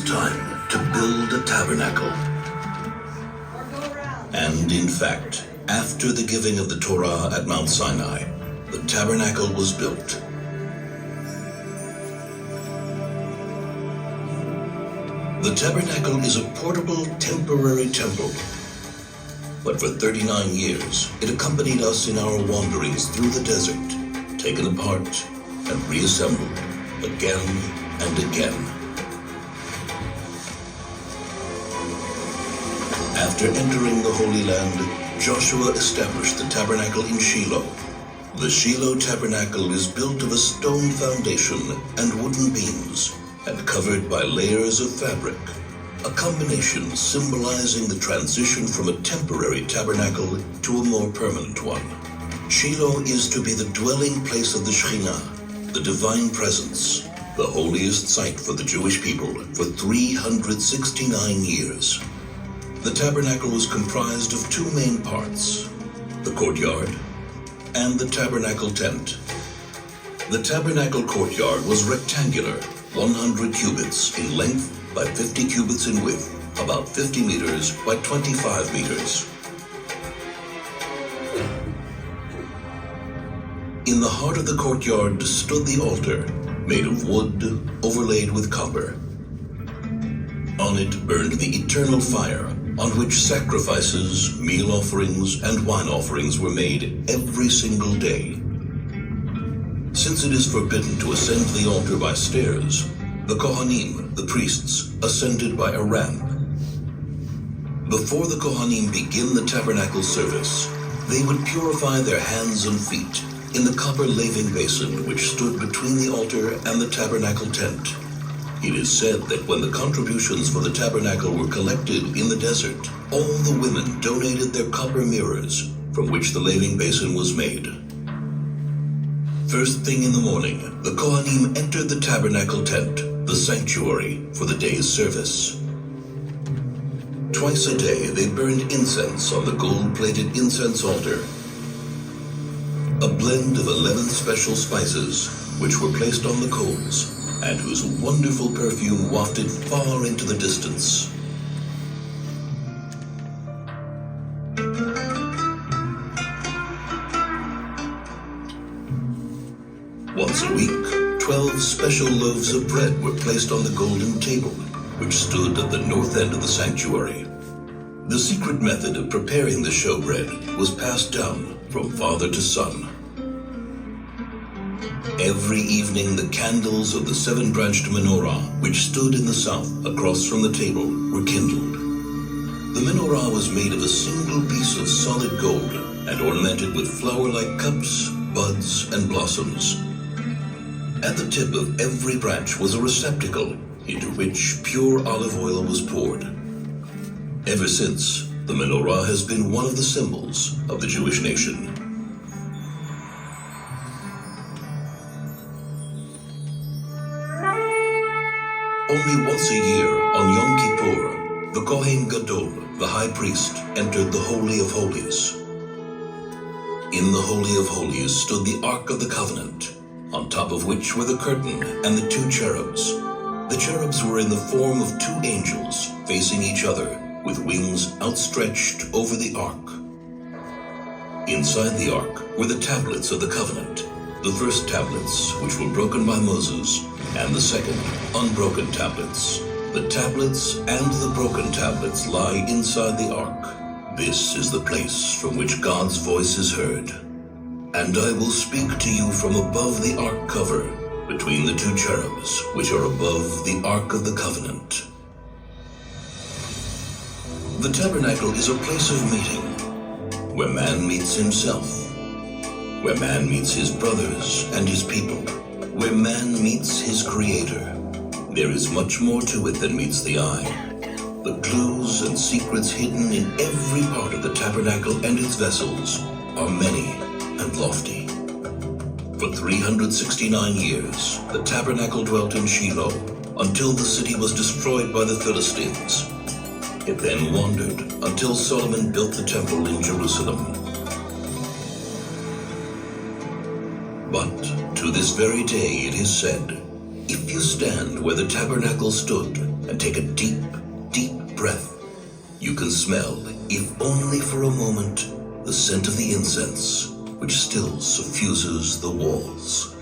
time to build a tabernacle. And in fact, after the giving of the Torah at Mount Sinai, the tabernacle was built. The tabernacle is a portable, temporary temple. But for 39 years, it accompanied us in our wanderings through the desert, taken apart and reassembled again and again. After entering the Holy Land, Joshua established the tabernacle in Shila. The Shila tabernacle is built of a stone foundation and wooden beams, and covered by layers of fabric, a combination symbolizing the transition from a temporary tabernacle to a more permanent one. Shila is to be the dwelling place of the Shekhinah, the divine presence, the holiest site for the Jewish people for 369 years. The tabernacle was comprised of two main parts, the courtyard and the tabernacle tent. The tabernacle courtyard was rectangular, 100 cubits in length by 50 cubits in width, about 50 meters by 25 meters. In the heart of the courtyard stood the altar, made of wood overlaid with copper. On it burned the eternal fire, on which sacrifices, meal offerings, and wine offerings were made every single day. Since it is forbidden to ascend the altar by stairs, the Kohanim, the priests, ascended by a ramp. Before the Kohanim begin the tabernacle service, they would purify their hands and feet in the copper laving basin which stood between the altar and the tabernacle tent. It is said that when the contributions for the tabernacle were collected in the desert, all the women donated their copper mirrors from which the laving basin was made. First thing in the morning, the Kohanim entered the tabernacle tent, the sanctuary, for the day's service. Twice a day they burned incense on the gold-plated incense altar, a blend of 11 special spices which were placed on the coals and whose wonderful perfume wafted far into the distance. Once a week, 12 special loaves of bread were placed on the golden table, which stood at the north end of the sanctuary. The secret method of preparing the showbread was passed down from father to son. Every evening, the candles of the seven-branched menorah, which stood in the south across from the table, were kindled. The menorah was made of a single piece of solid gold and ornamented with flower-like cups, buds, and blossoms. At the tip of every branch was a receptacle into which pure olive oil was poured. Ever since, the menorah has been one of the symbols of the Jewish nation. Only once a year, on Yom Kippur, the Kohen Gadol, the high priest, entered the Holy of Holies. In the Holy of Holies stood the Ark of the Covenant, on top of which were the curtain and the two cherubs. The cherubs were in the form of two angels facing each other, with wings outstretched over the Ark. Inside the Ark were the tablets of the covenant, the first tablets which were broken by Moses, and the second, unbroken tablets. The tablets and the broken tablets lie inside the ark. This is the place from which God's voice is heard. And I will speak to you from above the ark cover, between the two cherubs, which are above the ark of the covenant. The tabernacle is a place of meeting, where man meets himself, where man meets his brothers and his people, where man meets his creator. There is much more to it than meets the eye. The clues and secrets hidden in every part of the tabernacle and its vessels are many and lofty. For 369 years, the tabernacle dwelt in Shiloh until the city was destroyed by the Philistines. It then wandered until Solomon built the temple in Jerusalem. But to this very day it is said, if you stand where the tabernacle stood, and take a deep, deep breath, you can smell, if only for a moment, the scent of the incense which still suffuses the walls.